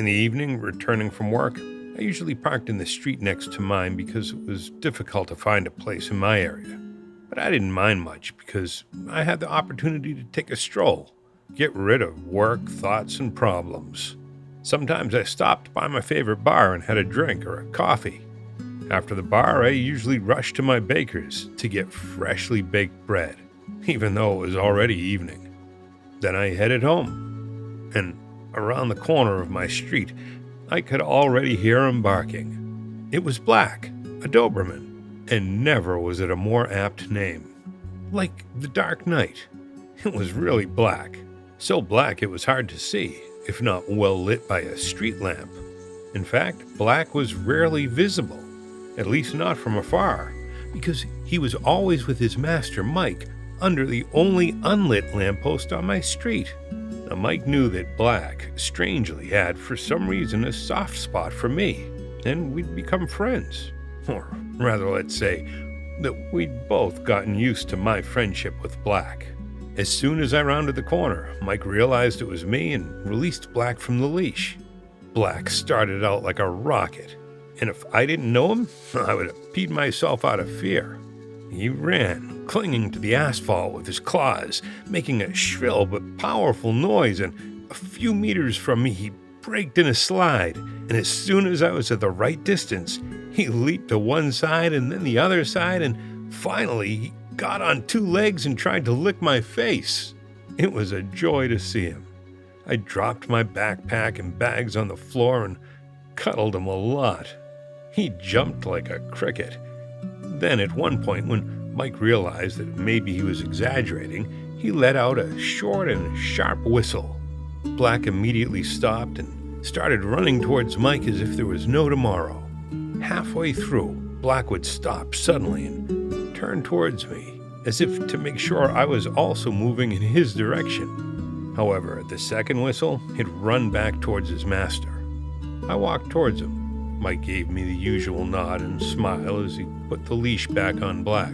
In the evening, returning from work, I usually parked in the street next to mine because it was difficult to find a place in my area. But I didn't mind much because I had the opportunity to take a stroll, get rid of work, thoughts, and problems. Sometimes I stopped by my favorite bar and had a drink or a coffee. After the bar, I usually rushed to my baker's to get freshly baked bread, even though it was already evening. Then I headed home, and around the corner of my street, I could already hear him barking. It was Black, a doberman, and never was it a more apt name. Like the Dark Knight. It was really black, so black it was hard to see, if not well lit by a street lamp. In fact, Black was rarely visible, at least not from afar, because he was always with his master Mike under the only unlit lamppost on my street. Now, Mike knew that Black, strangely, had for some reason a soft spot for me, and we'd become friends. Or rather, let's say that we'd both gotten used to my friendship with Black. As soon as I rounded the corner, Mike realized it was me and released Black from the leash. Black started out like a rocket, and if I didn't know him, I would have peed myself out of fear. He ran, clinging to the asphalt with his claws, making a shrill but powerful noise, and a few meters from me he braked in a slide, and as soon as I was at the right distance, he leaped to one side and then the other side, and finally he got on two legs and tried to lick my face. It was a joy to see him. I dropped my backpack and bags on the floor and cuddled him a lot. He jumped like a cricket. Then at one point, when Mike realized that maybe he was exaggerating, he let out a short and sharp whistle. Black immediately stopped and started running towards Mike as if there was no tomorrow. Halfway through, Black would stop suddenly and turn towards me, as if to make sure I was also moving in his direction. However, at the second whistle, he'd run back towards his master. I walked towards him. Mike gave me the usual nod and smile as he put the leash back on Black.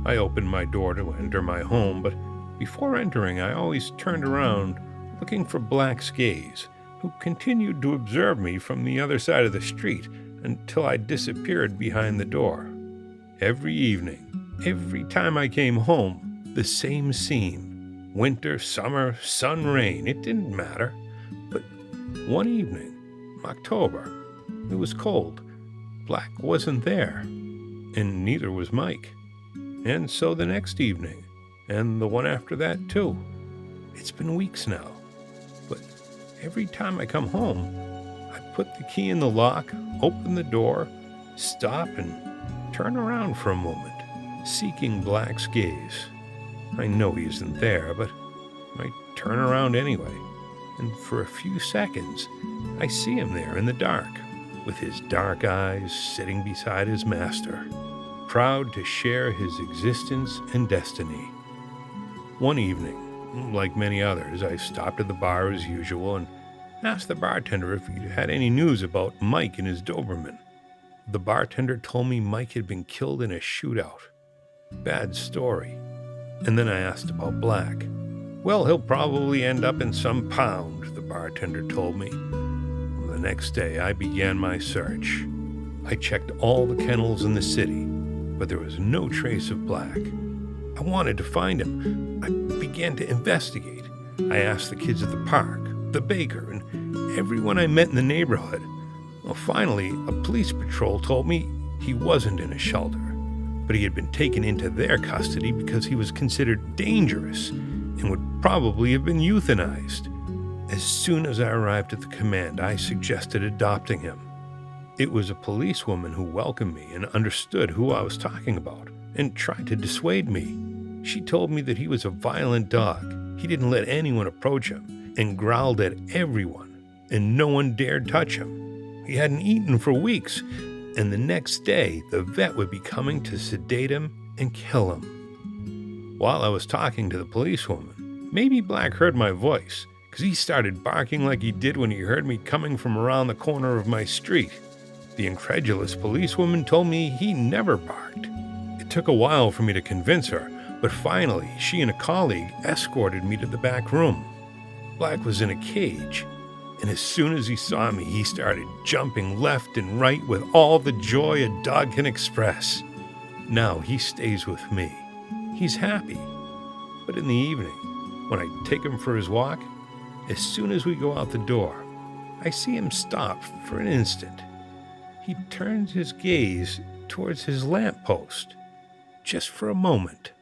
I opened my door to enter my home, but before entering, I always turned around, looking for Black's gaze, who continued to observe me from the other side of the street until I disappeared behind the door. Every evening, every time I came home, the same scene. Winter, summer, sun, rain, it didn't matter. But one evening, October, it was cold. Black wasn't there, and neither was Mike. And so the next evening, and the one after that too. It's been weeks now, but every time I come home, I put the key in the lock, open the door, stop, and turn around for a moment, seeking Black's gaze. I know he isn't there, but I turn around anyway, and for a few seconds, I see him there in the dark, with his dark eyes sitting beside his master, proud to share his existence and destiny. One evening, like many others, I stopped at the bar as usual and asked the bartender if he had any news about Mike and his Doberman. The bartender told me Mike had been killed in a shootout. Bad story. And then I asked about Black. Well, he'll probably end up in some pound, the bartender told me. The next day, I began my search. I checked all the kennels in the city, but there was no trace of Black. I wanted to find him. I began to investigate. I asked the kids at the park, the baker, and everyone I met in the neighborhood. Well, finally, a police patrol told me he wasn't in a shelter, but he had been taken into their custody because he was considered dangerous and would probably have been euthanized. As soon as I arrived at the command, I suggested adopting him. It was a policewoman who welcomed me and understood who I was talking about and tried to dissuade me. She told me that he was a violent dog. He didn't let anyone approach him and growled at everyone, and no one dared touch him. He hadn't eaten for weeks, and the next day the vet would be coming to sedate him and kill him. While I was talking to the policewoman, maybe Black heard my voice, because he started barking like he did when he heard me coming from around the corner of my street. The incredulous policewoman told me he never barked. It took a while for me to convince her, but finally she and a colleague escorted me to the back room. Black was in a cage, and as soon as he saw me, he started jumping left and right with all the joy a dog can express. Now he stays with me. He's happy. But in the evening, when I take him for his walk, as soon as we go out the door, I see him stop for an instant. He turns his gaze towards his lamppost, just for a moment.